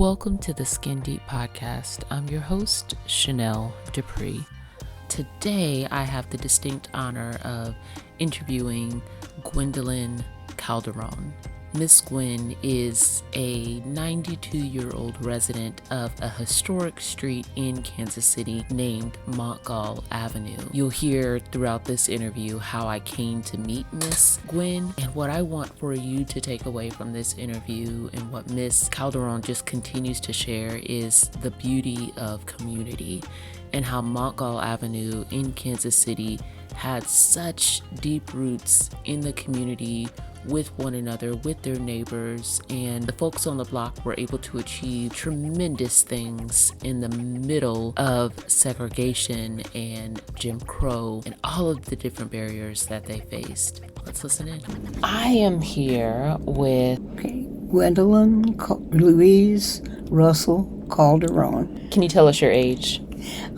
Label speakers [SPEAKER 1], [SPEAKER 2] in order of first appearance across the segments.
[SPEAKER 1] Welcome to the Skin Deep Podcast. I'm your host, Chanel Dupree. Today, I have the distinct honor of interviewing Gwendolyn Calderon. Miss Gwen is a 92-year-old resident of a historic street in Kansas City named Montgall Avenue. You'll hear throughout this interview how I came to meet Miss Gwen, and what I want for you to take away from this interview and what Miss Calderon just continues to share is the beauty of community and how Montgall Avenue in Kansas City had such deep roots in the community with one another, with their neighbors, and the folks on the block were able to achieve tremendous things in the middle of segregation and Jim Crow and all of the different barriers that they faced. Let's listen in. I am here with
[SPEAKER 2] Gwendolyn Louise Russell Calderon.
[SPEAKER 1] Can you tell us your age?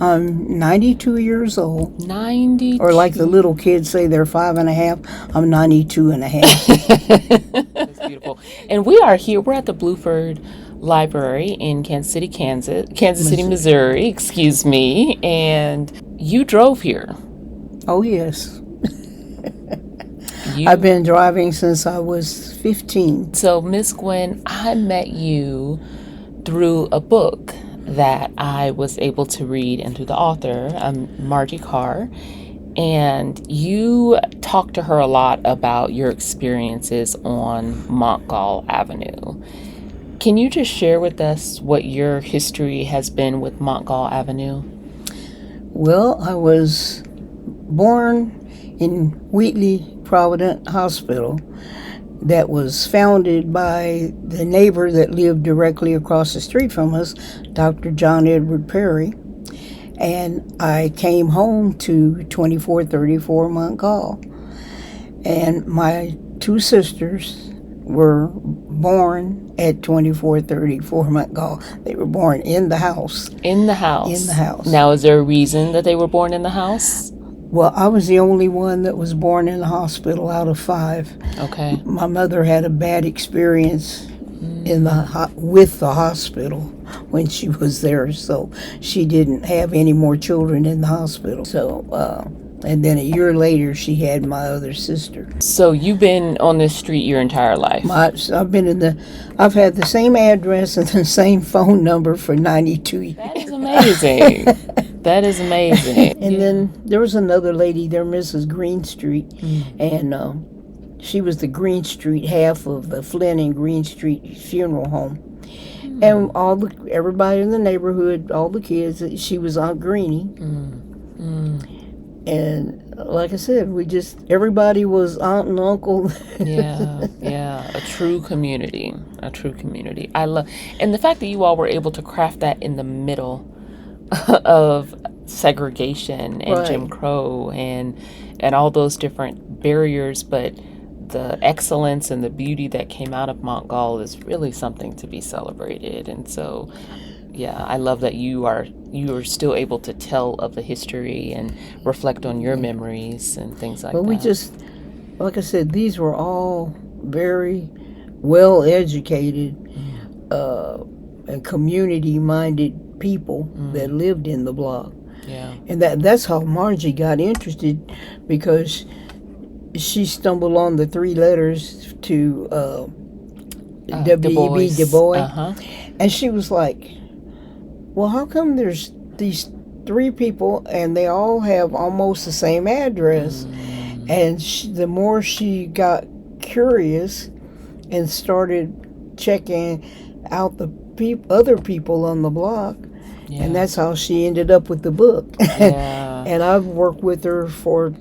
[SPEAKER 2] I'm 92 years old.
[SPEAKER 1] 92.
[SPEAKER 2] Or like the little kids say they're 5 and a half, I'm 92 and a half.
[SPEAKER 1] That's beautiful. And we are here, we're at the Bluford Library in Kansas City, Missouri, excuse me. And you drove here.
[SPEAKER 2] Oh, yes. I've been driving since I was 15.
[SPEAKER 1] So, Miss Gwen, I met you through a book that I was able to read, and through the author, Margie Carr, and you talked to her a lot about your experiences on Montgall Avenue. Can you just share with us what your history has been with Montgall Avenue?
[SPEAKER 2] Well, I was born in Wheatley Providence Hospital that was founded by the neighbor that lived directly across the street from us, Dr. John Edward Perry. And I came home to 2434 Montgall. And my two sisters were born at 2434 Montgall. They were born in the house.
[SPEAKER 1] In the house?
[SPEAKER 2] In the house.
[SPEAKER 1] Now, is there a reason that they were born in the house?
[SPEAKER 2] Well, I was the only one that was born in the hospital out of 5.
[SPEAKER 1] Okay.
[SPEAKER 2] My mother had a bad experience with the hospital when she was there, so she didn't have any more children in the hospital. So, and then a year later, she had my other sister.
[SPEAKER 1] So you've been on this street your entire life?
[SPEAKER 2] I've had the same address and the same phone number for 92 years.
[SPEAKER 1] That is amazing. That is amazing.
[SPEAKER 2] And then there was another lady there, Mrs. Greenstreet, and she was the Greenstreet half of the Flynn and Greenstreet funeral home. And everybody in the neighborhood, all the kids, she was Aunt Greenie. And like I said, everybody was aunt and uncle.
[SPEAKER 1] Yeah, a true community. I love, and the fact that you all were able to craft that in the middle of segregation and
[SPEAKER 2] right.
[SPEAKER 1] Jim Crow and all those different barriers, but the excellence and the beauty that came out of Montgall is really something to be celebrated. And so, yeah, I love that you are still able to tell of the history and reflect on your memories and things like that.
[SPEAKER 2] Well, like I said, these were all very well educated and community-minded people that lived in the block.
[SPEAKER 1] Yeah.
[SPEAKER 2] And that's how Margie got interested, because she stumbled on the 3 letters to W.E.B. Du Bois.
[SPEAKER 1] Uh-huh.
[SPEAKER 2] And she was like, well, how come there's these 3 people and they all have almost the same address? And the more she got curious and started checking out the other people on the block, and that's how she ended up with the book.
[SPEAKER 1] Yeah.
[SPEAKER 2] And I've worked with her for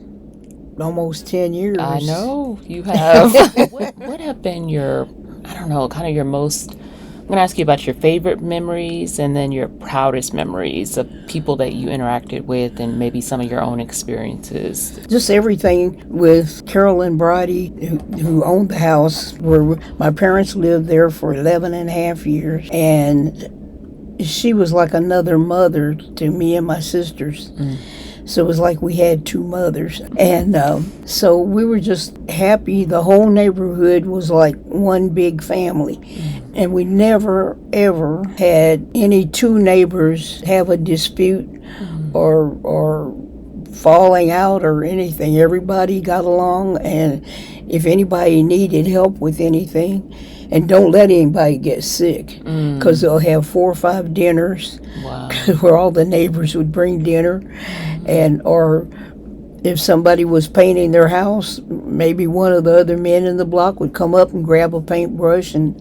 [SPEAKER 2] almost 10 years.
[SPEAKER 1] I know you have. What have been your most, I'm going to ask you about your favorite memories and then your proudest memories of people that you interacted with and maybe some of your own experiences.
[SPEAKER 2] Just everything with Carolyn Brady, who owned the house where my parents lived there for 11 and a half years. And she was like another mother to me and my sisters. So it was like we had two mothers. And so we were just happy. The whole neighborhood was like one big family. And we never, ever had any two neighbors have a dispute or falling out or anything. Everybody got along, and if anybody needed help with anything, and don't let anybody get sick, because they'll have 4 or 5 dinners.
[SPEAKER 1] Wow.
[SPEAKER 2] Where all the neighbors would bring dinner, and or if somebody was painting their house, maybe one of the other men in the block would come up and grab a paintbrush and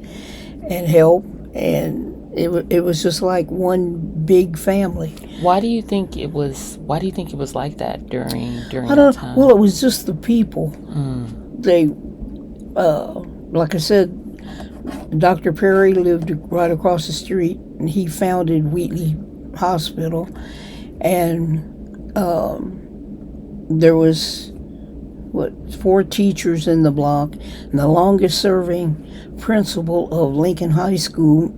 [SPEAKER 2] help, and it was just like one big family.
[SPEAKER 1] Why do you think it was like that during
[SPEAKER 2] I
[SPEAKER 1] that
[SPEAKER 2] don't.
[SPEAKER 1] time?
[SPEAKER 2] Well, it was just the people. They, like I said, Dr. Perry lived right across the street, and he founded Wheatley Hospital, and there was 4 teachers in the block, and the longest serving principal of Lincoln High School,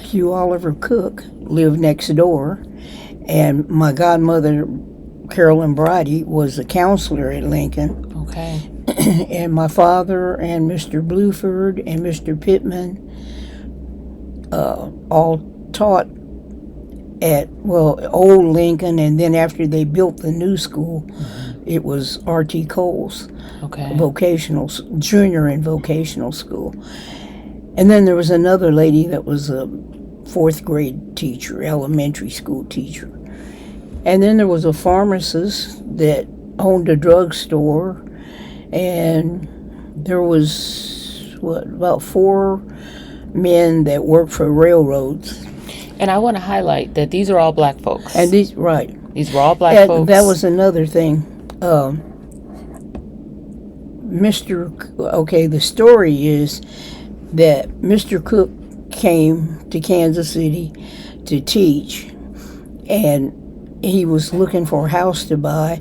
[SPEAKER 2] Hugh Oliver Cook, lived next door, and my godmother, Carolyn Bridie, was a counselor at Lincoln.
[SPEAKER 1] Okay.
[SPEAKER 2] And my father and Mr. Bluford and Mr. Pittman all taught at, old Lincoln, and then after they built the new school, it was R.T. Cole's junior and vocational school. And then there was another lady that was a 4th grade teacher, elementary school teacher. And then there was a pharmacist that owned a drugstore, and there was, about 4 men that worked for railroads.
[SPEAKER 1] And I want to highlight that these are all black folks.
[SPEAKER 2] And these were all
[SPEAKER 1] black folks.
[SPEAKER 2] That was another thing. The story is that Mr. Cook came to Kansas City to teach, and he was looking for a house to buy,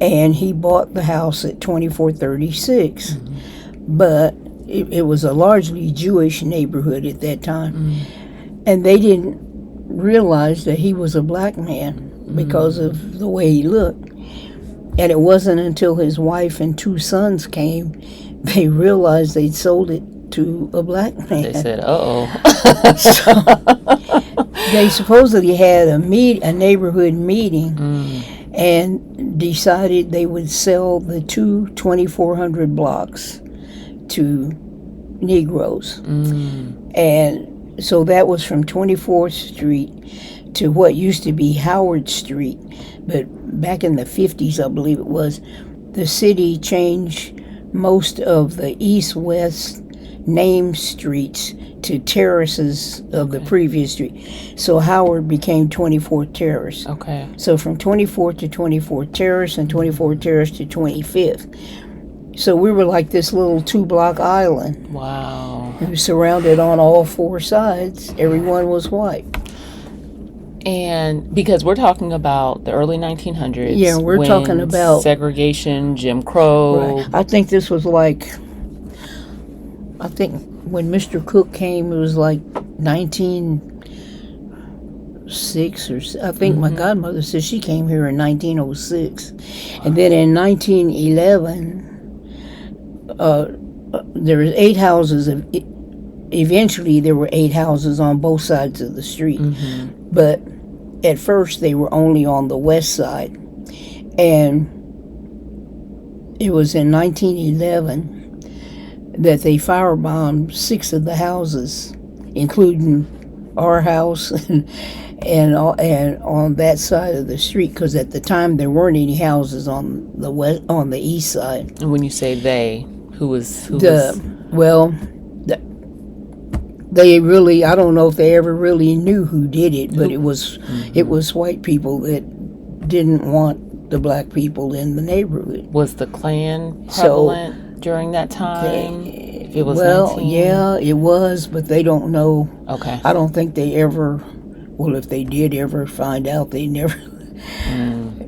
[SPEAKER 2] and he bought the house at 2436. But it was a largely Jewish neighborhood at that time, and they didn't realize that he was a black man because of the way he looked. And it wasn't until his wife and 2 sons came, they realized they'd sold it to a black man.
[SPEAKER 1] They said, "Uh-oh."
[SPEAKER 2] So they supposedly had a neighborhood meeting and decided they would sell the 2,400 blocks to Negroes. And so that was from 24th Street to what used to be Howard Street. But back in the 50s, I believe it was, the city changed most of the east-west name streets to terraces of the previous street. So Howard became 24th Terrace.
[SPEAKER 1] Okay.
[SPEAKER 2] So from 24th to 24th Terrace, and 24th Terrace to 25th. So we were like this little 2-block island.
[SPEAKER 1] Wow.
[SPEAKER 2] It was surrounded on all 4 sides. Everyone was white.
[SPEAKER 1] And because we're talking about the early 1900s.
[SPEAKER 2] Yeah, we're talking about
[SPEAKER 1] segregation, Jim Crow.
[SPEAKER 2] Right. I think this was like, when Mr. Cook came, it was like 1906 or I think my godmother said she came here in 1906. And then in 1911, there was 8 houses. Eventually, there were 8 houses on both sides of the street. But at first, they were only on the west side. And it was in 1911 that they firebombed 6 of the houses, including our house and on that side of the street, because at the time there weren't any houses on the east side.
[SPEAKER 1] And when you say they, who was?
[SPEAKER 2] They really, I don't know if they ever really knew who did it, but it was white people that didn't want the black people in the neighborhood.
[SPEAKER 1] Was the Klan prevalent during that time? If it was 19?
[SPEAKER 2] Yeah, it was, but they don't know.
[SPEAKER 1] Okay.
[SPEAKER 2] I don't think they ever, if they did ever find out, they never,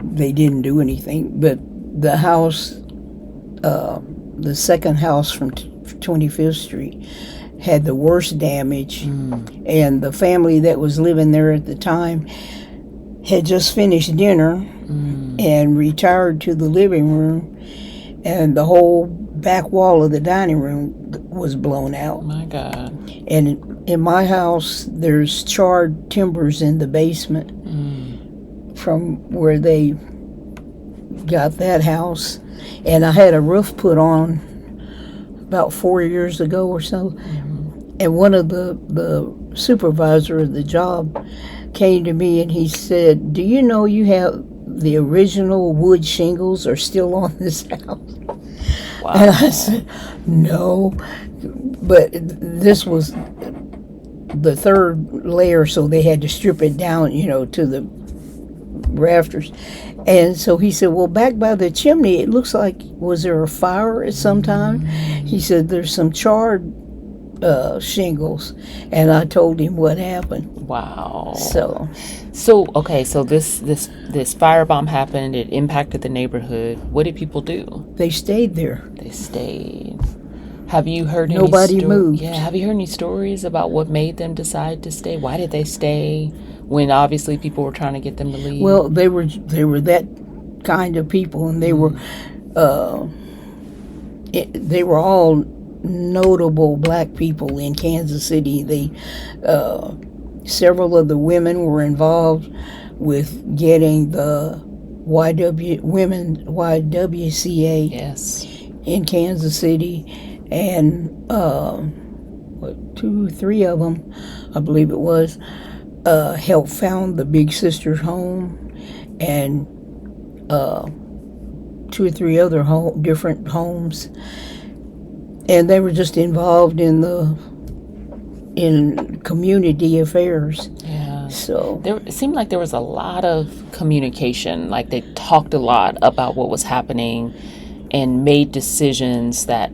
[SPEAKER 2] they didn't do anything. But the house, the second house from 25th Street, had the worst damage, and the family that was living there at the time had just finished dinner and retired to the living room, and the whole back wall of the dining room was blown out.
[SPEAKER 1] My God.
[SPEAKER 2] And in my house, there's charred timbers in the basement from where they got that house. And I had a roof put on about 4 years ago or so. And one of the supervisor of the job came to me and he said, "Do you know you have the original wood shingles are still on this house?"
[SPEAKER 1] Wow.
[SPEAKER 2] And I said, "No." But this was the third layer, so they had to strip it down, to the rafters. And so he said, "Well, back by the chimney, it looks like, was there a fire at some time?" He said, "There's some charred shingles." And I told him what happened.
[SPEAKER 1] Wow.
[SPEAKER 2] So
[SPEAKER 1] Okay, so this firebomb happened. It impacted the neighborhood. What did people do?
[SPEAKER 2] they stayed there.
[SPEAKER 1] They stayed. Have you heard
[SPEAKER 2] Nobody moved.
[SPEAKER 1] Yeah, have you heard any stories about what made them decide to stay? Why did they stay when obviously people were trying to get them to leave?
[SPEAKER 2] Well, they were that kind of people, and they were all notable black people in Kansas City. Several of the women were involved with getting the YWCA
[SPEAKER 1] Yes.
[SPEAKER 2] in Kansas City, and 2-3 of them, I believe it was, helped found the Big Sisters home, and 2 or 3 other different homes, and they were just involved in community affairs.
[SPEAKER 1] Yeah.
[SPEAKER 2] So
[SPEAKER 1] It seemed like there was a lot of communication. Like they talked a lot about what was happening and made decisions that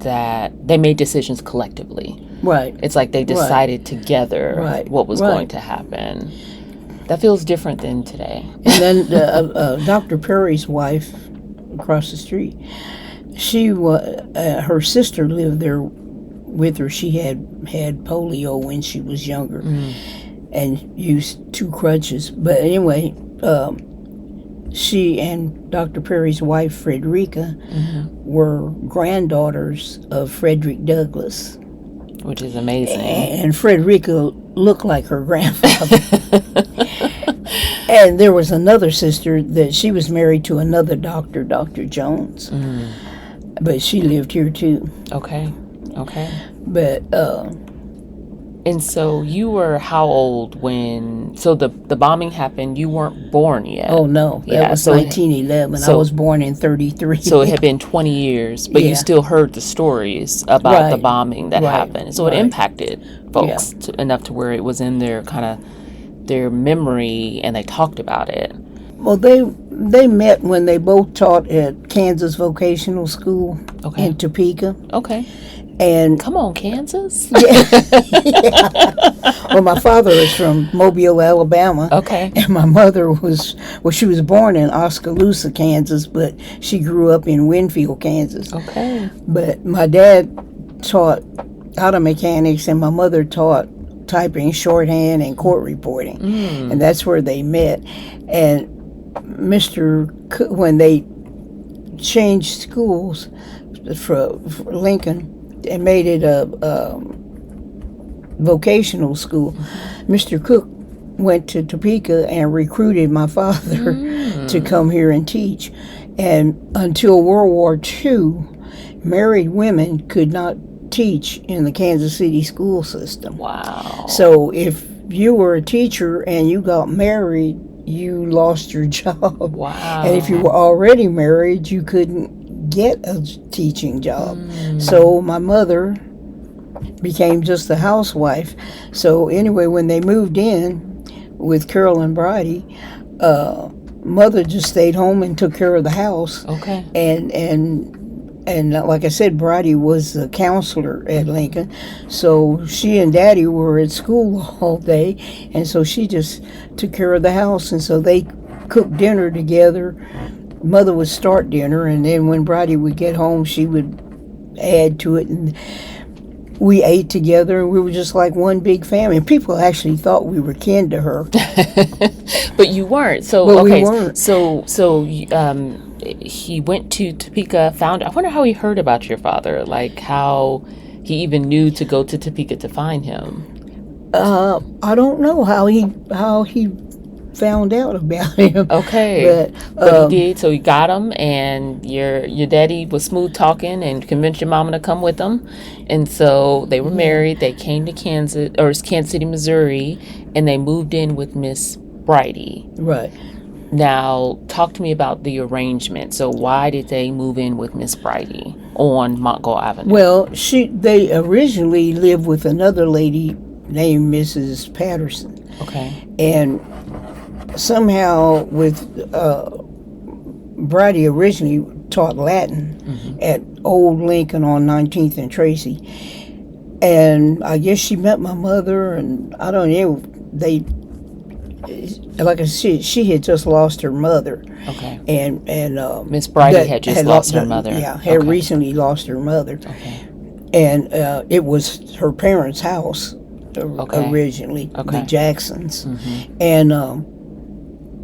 [SPEAKER 1] they made decisions collectively.
[SPEAKER 2] right,
[SPEAKER 1] It's like they decided together
[SPEAKER 2] Right.
[SPEAKER 1] what was
[SPEAKER 2] Right.
[SPEAKER 1] going to happen. That feels different than today.
[SPEAKER 2] and then Dr. Perry's wife across the street, her sister lived there with her. She had polio when she was younger and used 2 crutches. But anyway, she and Dr. Perry's wife, Frederica, were granddaughters of Frederick Douglass.
[SPEAKER 1] Which is amazing.
[SPEAKER 2] And Frederica looked like her grandfather. And there was another sister that she was married to another doctor, Dr. Jones. But she lived here too.
[SPEAKER 1] Okay.
[SPEAKER 2] But
[SPEAKER 1] And so you were how old when? So the bombing happened. You weren't born yet.
[SPEAKER 2] oh no, that
[SPEAKER 1] Yeah,
[SPEAKER 2] was
[SPEAKER 1] so
[SPEAKER 2] 1911. I was born in 33.
[SPEAKER 1] So it had been 20 years, but you
[SPEAKER 2] Yeah.
[SPEAKER 1] still heard the stories about the
[SPEAKER 2] Right.
[SPEAKER 1] bombing that
[SPEAKER 2] Right.
[SPEAKER 1] happened. So it
[SPEAKER 2] Right.
[SPEAKER 1] impacted folks enough to where it was in their their memory, and they talked about it.
[SPEAKER 2] Well, they met when they both taught at Kansas Vocational School in Topeka.
[SPEAKER 1] Okay.
[SPEAKER 2] And
[SPEAKER 1] Come on, Kansas.
[SPEAKER 2] well, my father is from Mobile, Alabama.
[SPEAKER 1] Okay.
[SPEAKER 2] And my mother she was born in Oskaloosa, Kansas, but she grew up in Winfield, Kansas.
[SPEAKER 1] Okay.
[SPEAKER 2] But my dad taught auto mechanics, and my mother taught typing, shorthand, and court reporting. And that's where they met. And when they changed schools for Lincoln and made it a vocational school, Mr. Cook went to Topeka and recruited my father to come here and teach. And until World War II, married women could not teach in the Kansas City school system.
[SPEAKER 1] Wow.
[SPEAKER 2] So if you were a teacher and you got married, you lost your job.
[SPEAKER 1] Wow.
[SPEAKER 2] And if you were already married, you couldn't get a teaching job. So my mother became just a housewife. So anyway, when they moved in with Carol and Bridie, mother just stayed home and took care of the house.
[SPEAKER 1] Okay.
[SPEAKER 2] And like I said, Bridie was a counselor at Lincoln, so she and Daddy were at school all day, and so she just took care of the house, and so they cooked dinner together. Mother would start dinner, and then when Bridie would get home, she would add to it. And we ate together, and we were just like one big family. And people actually thought we were kin to her.
[SPEAKER 1] But you weren't. So,
[SPEAKER 2] But
[SPEAKER 1] okay.
[SPEAKER 2] we weren't.
[SPEAKER 1] He went to Topeka, I wonder how he heard about your father, like how he even knew to go to Topeka to find him.
[SPEAKER 2] I don't know how he found out about him.
[SPEAKER 1] Okay. But he did, so he got him, and your daddy was smooth talking and convinced your mama to come with him. And so they were married. They came to Kansas City, Missouri, and they moved in with Miss Bridie.
[SPEAKER 2] Right.
[SPEAKER 1] Now, talk to me about the arrangement. So why did they move in with Miss Bridie on Montgall Avenue?
[SPEAKER 2] Well, they originally lived with another lady named Mrs. Patterson.
[SPEAKER 1] Okay.
[SPEAKER 2] And somehow with Bridie originally taught Latin at Old Lincoln on 19th and Tracy. And I guess she met my mother, and I don't know, like I said, she had just lost her mother.
[SPEAKER 1] Okay.
[SPEAKER 2] And
[SPEAKER 1] Miss Bridie had just lost her mother.
[SPEAKER 2] Yeah, had recently lost her mother.
[SPEAKER 1] Okay.
[SPEAKER 2] And it was her parents' house originally, the Jacksons. And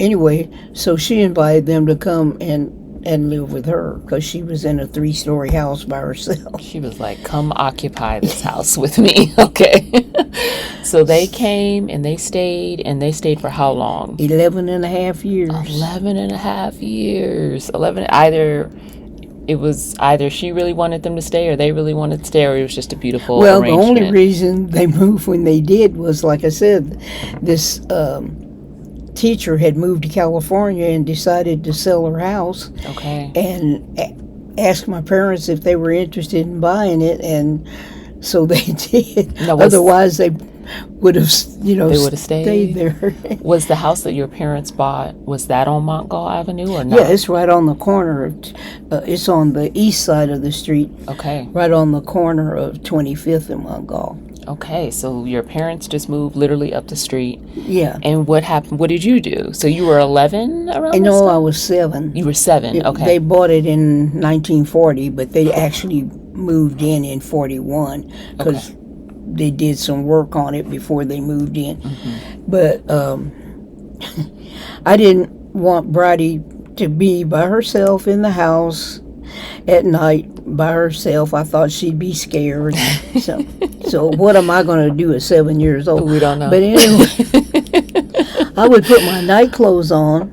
[SPEAKER 2] anyway, so she invited them to come and live with her because she was in a 3-story house by herself.
[SPEAKER 1] She was like, come occupy this house with me. Okay. So they came and they stayed for how long?
[SPEAKER 2] 11 and a half years.
[SPEAKER 1] 11 and a half years. It was either she really wanted them to stay or they really wanted to stay, or it was just a beautiful arrangement.
[SPEAKER 2] The only reason they moved when they did was, like I said, this teacher had moved to California and decided to sell her house.
[SPEAKER 1] Okay.
[SPEAKER 2] And asked my parents if they were interested in buying it, and so they did. Otherwise, they would have, stayed there.
[SPEAKER 1] Was the house that your parents bought, was that on Montgall Avenue or not?
[SPEAKER 2] Yeah, it's right on the corner. It's on the east side of the street.
[SPEAKER 1] Okay.
[SPEAKER 2] Right on the corner of 25th and Montgall.
[SPEAKER 1] Okay, so your parents just moved literally up the street.
[SPEAKER 2] Yeah.
[SPEAKER 1] And what happened? What did you do? So you were 11 around this time?
[SPEAKER 2] I was 7.
[SPEAKER 1] You were 7, okay.
[SPEAKER 2] They bought it in 1940, but they actually moved in 41 because they did some work on it before they moved in. But I didn't want Bridie to be by herself in the house at night by herself. I thought she'd be scared. So what am I going to do at 7 years old?
[SPEAKER 1] We don't know.
[SPEAKER 2] But anyway, I would put my night clothes on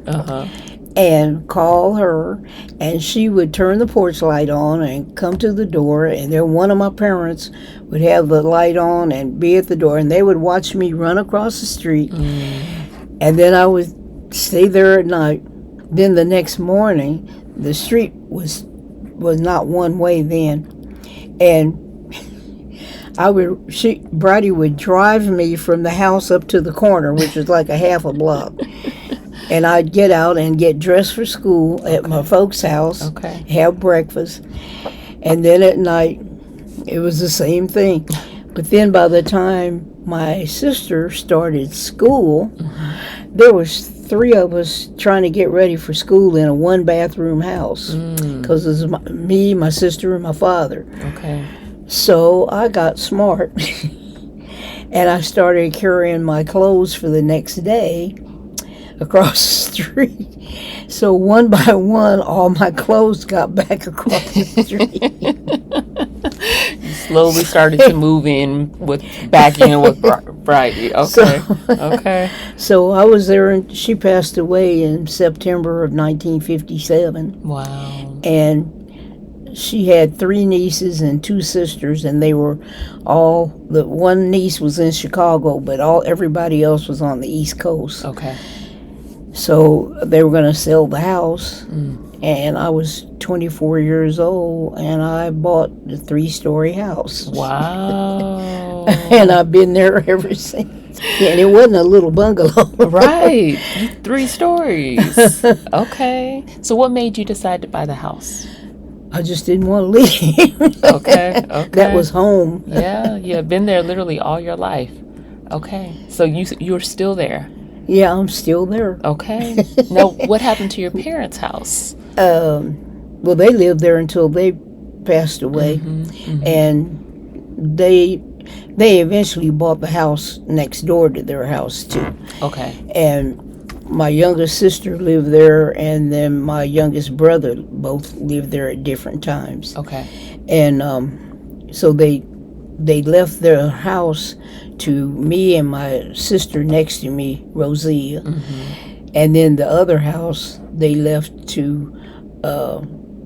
[SPEAKER 2] and call her, and she would turn the porch light on and come to the door, and then one of my parents would have the light on and be at the door, and they would watch me run across the street, and then I would stay there at night. Then the next morning, the street was not one way then, and Bridie would drive me from the house up to the corner, which was like a half a block. And I'd get out and get dressed for school at my folks' house, have breakfast, and then at night it was the same thing. But then by the time my sister started school, there was 3 of us trying to get ready for school in a 1-bathroom house because it was me, my sister, and my father.
[SPEAKER 1] Okay.
[SPEAKER 2] So I got smart and I started carrying my clothes for the next day across the street. So one by one, all my clothes got back across the street.
[SPEAKER 1] You slowly started to move back in with Bridie. Okay. Okay.
[SPEAKER 2] So I was there, and she passed away in September of 1957.
[SPEAKER 1] Wow.
[SPEAKER 2] And she had 3 nieces and 2 sisters, and they were the one niece was in Chicago, but everybody else was on the East Coast.
[SPEAKER 1] Okay.
[SPEAKER 2] So they were going to sell the house, and I was 24 years old, and I bought the 3-story house.
[SPEAKER 1] Wow.
[SPEAKER 2] And I've been there ever since. And it wasn't a little bungalow.
[SPEAKER 1] Right. 3 stories. Okay. So what made you decide to buy the house?
[SPEAKER 2] I just didn't want to leave.
[SPEAKER 1] Okay.
[SPEAKER 2] That was home.
[SPEAKER 1] Yeah, you have been there literally all your life. Okay. So you're still there?
[SPEAKER 2] Yeah, I'm still there.
[SPEAKER 1] Okay. Now, what happened to your parents' house?
[SPEAKER 2] Well, they lived there until they passed away. And they eventually bought the house next door to their house too.
[SPEAKER 1] Okay.
[SPEAKER 2] And my youngest sister lived there, and then my youngest brother both lived there at different times.
[SPEAKER 1] Okay.
[SPEAKER 2] And so they left their house to me and my sister next to me, Rosia. And then the other house they left to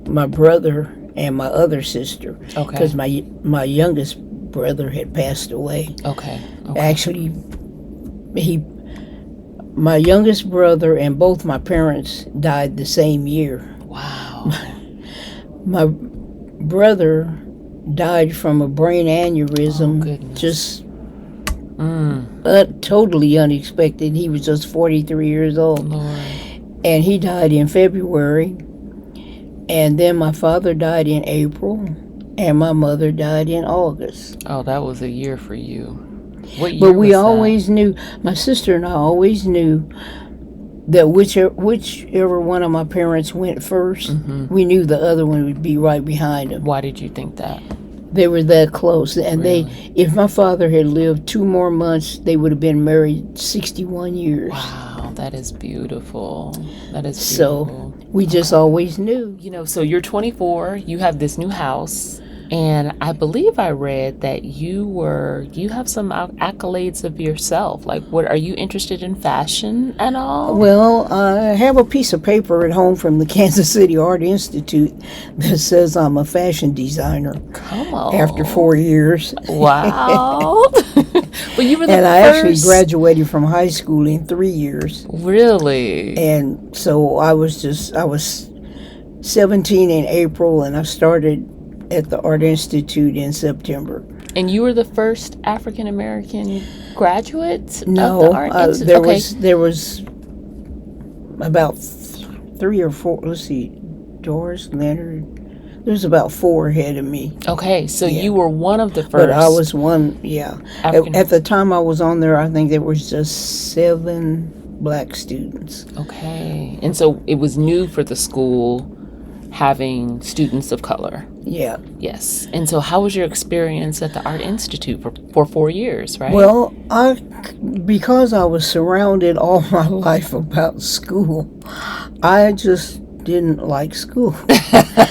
[SPEAKER 2] my brother and my other sister.
[SPEAKER 1] Okay.
[SPEAKER 2] Because my youngest brother had passed away.
[SPEAKER 1] Okay.
[SPEAKER 2] Actually, my youngest brother and both my parents died the same year.
[SPEAKER 1] Wow.
[SPEAKER 2] My brother died from a brain aneurysm.
[SPEAKER 1] Oh, goodness.
[SPEAKER 2] Just totally unexpected. He was just 43 years old.
[SPEAKER 1] Lord.
[SPEAKER 2] And he died in February. And then my father died in April. And my mother died in August.
[SPEAKER 1] Oh, that was a year for you. What year
[SPEAKER 2] But we
[SPEAKER 1] was that?
[SPEAKER 2] always knew, my sister and I always knew that whichever one of my parents went first, we knew the other one would be right behind them.
[SPEAKER 1] Why did you think that?
[SPEAKER 2] They were that close. And
[SPEAKER 1] Really?
[SPEAKER 2] if my father had lived 2 more months, they would have been married 61 years.
[SPEAKER 1] Wow, that is beautiful. That is
[SPEAKER 2] So
[SPEAKER 1] beautiful.
[SPEAKER 2] we just always knew.
[SPEAKER 1] You know, so you're 24, you have this new house, and I believe I read that you have some accolades of yourself. Like, what, are you interested in fashion at all?
[SPEAKER 2] Well, I have a piece of paper at home from the Kansas City Art Institute that says I'm a fashion designer
[SPEAKER 1] Come on.
[SPEAKER 2] after 4 years.
[SPEAKER 1] Wow. Well, you were the
[SPEAKER 2] And I
[SPEAKER 1] first.
[SPEAKER 2] actually graduated from high school in 3 years.
[SPEAKER 1] Really?
[SPEAKER 2] And so I was 17 in April, and I started at the Art Institute in September.
[SPEAKER 1] And you were the first African American graduate
[SPEAKER 2] No,
[SPEAKER 1] of the Art Institute?
[SPEAKER 2] there was about 3 or 4. Let's see, Doris Leonard. There's about 4 ahead of me.
[SPEAKER 1] Okay, so
[SPEAKER 2] Yeah.
[SPEAKER 1] you were one of the first.
[SPEAKER 2] But I was one, yeah.
[SPEAKER 1] African-
[SPEAKER 2] At the time I was on there, I think there was just 7 black students.
[SPEAKER 1] Okay. And so it was new for the school having students of color.
[SPEAKER 2] Yeah.
[SPEAKER 1] Yes. And so how was your experience at the Art Institute for 4 years, right?
[SPEAKER 2] Well, because I was surrounded all my life about school, I just didn't like school.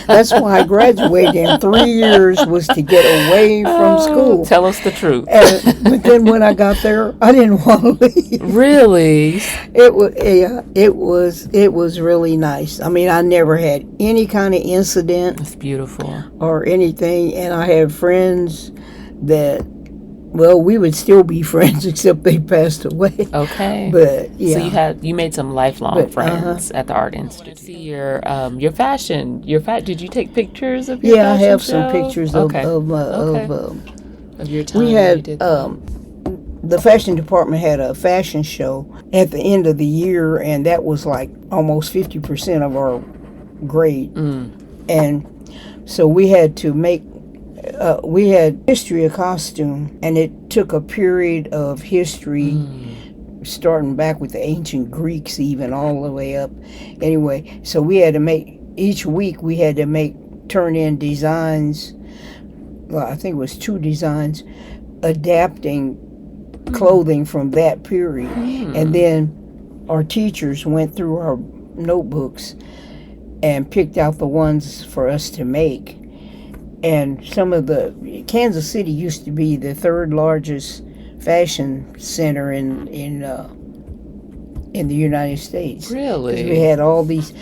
[SPEAKER 2] That's why I graduated in 3 years, was to get away from school.
[SPEAKER 1] Tell us the truth.
[SPEAKER 2] But then when I got there, I didn't want to leave.
[SPEAKER 1] Really?
[SPEAKER 2] It was really nice. I mean, I never had any kind of incident
[SPEAKER 1] That's beautiful.
[SPEAKER 2] or anything, and I had friends that, well, we would still be friends except they passed away.
[SPEAKER 1] Okay.
[SPEAKER 2] But yeah.
[SPEAKER 1] So you made some lifelong
[SPEAKER 2] But,
[SPEAKER 1] friends at the Art Institute. See your fashion. Did you take pictures of your
[SPEAKER 2] Yeah, I
[SPEAKER 1] fashion
[SPEAKER 2] have some
[SPEAKER 1] show?
[SPEAKER 2] pictures
[SPEAKER 1] Okay.
[SPEAKER 2] of
[SPEAKER 1] Of your time.
[SPEAKER 2] we
[SPEAKER 1] when you
[SPEAKER 2] had
[SPEAKER 1] did that.
[SPEAKER 2] the fashion department had a fashion show at the end of the year, and that was like almost 50% of our grade. And so we had to make we had history of costume, and it took a period of history starting back with the ancient Greeks even all the way up. Anyway, so we had to make, each week we had to turn in designs. Well, I think it was 2 designs adapting clothing from that period. And then our teachers went through our notebooks and picked out the ones for us to make. And Kansas City used to be the 3rd largest fashion center in the United States.
[SPEAKER 1] Really?
[SPEAKER 2] 'Cause we had all these,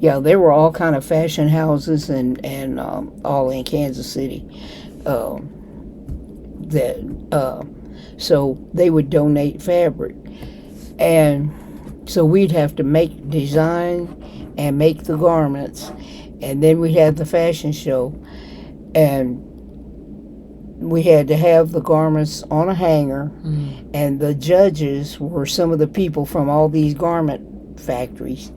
[SPEAKER 2] there were all kind of fashion houses and all in Kansas City. So they would donate fabric, and so we'd have to design and make the garments, and then we'd have the fashion show. And we had to have the garments on a hanger, and the judges were some of the people from all these garment factories,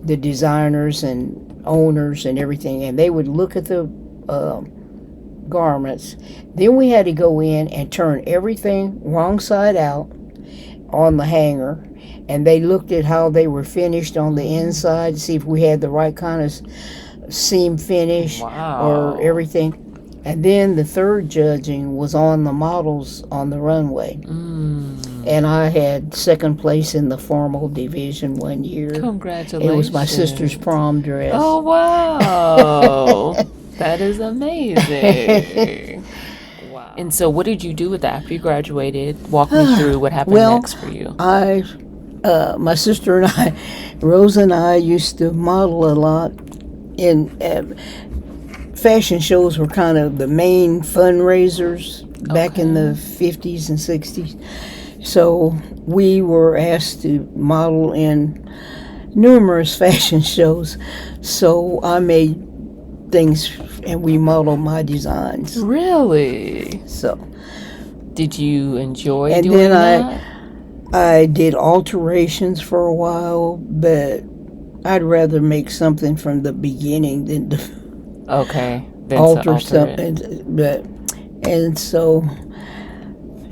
[SPEAKER 2] the designers and owners and everything, and they would look at the garments. Then we had to go in and turn everything wrong side out on the hanger, and they looked at how they were finished on the inside to see if we had the right kind of seam finish
[SPEAKER 1] Wow.
[SPEAKER 2] or everything. And then the third judging was on the models on the runway. And I had second place in the formal division one year.
[SPEAKER 1] Congratulations.
[SPEAKER 2] It was my sister's prom dress.
[SPEAKER 1] Oh, wow. That is amazing. Wow. And so what did you do with that after you graduated? Walk me through what happened next for you.
[SPEAKER 2] My sister and I, Rosa and I, used to model a lot. In fashion shows were kind of the main fundraisers back in the 50s and 60s. So we were asked to model in numerous fashion shows. So I made things and we modeled my designs.
[SPEAKER 1] Really?
[SPEAKER 2] So.
[SPEAKER 1] Did you enjoy
[SPEAKER 2] and
[SPEAKER 1] doing
[SPEAKER 2] then
[SPEAKER 1] that?
[SPEAKER 2] I did alterations for a while, but I'd rather make something from the beginning than to alter something. And so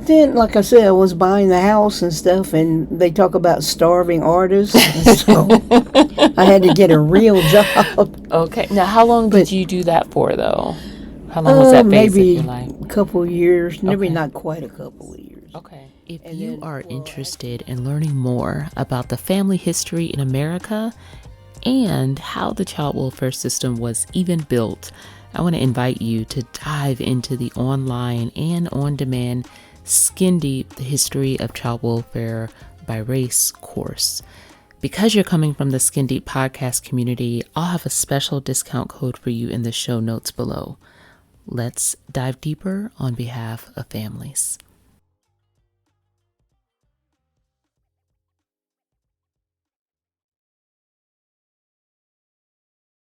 [SPEAKER 2] then, like I said, I was buying the house and stuff, and they talk about starving artists. And so I had to get a real job.
[SPEAKER 1] Okay. Now, how long did you do that for, though? How long was that phase of your life?
[SPEAKER 2] Maybe a couple of years. Maybe not quite a couple of years.
[SPEAKER 1] Okay. If you are interested in learning more about the family history in America and how the child welfare system was even built, I want to invite you to dive into the online and on-demand Skin Deep, the History of Child Welfare by Race course. Because you're coming from the Skin Deep podcast community, I'll have a special discount code for you in the show notes below. Let's dive deeper on behalf of families.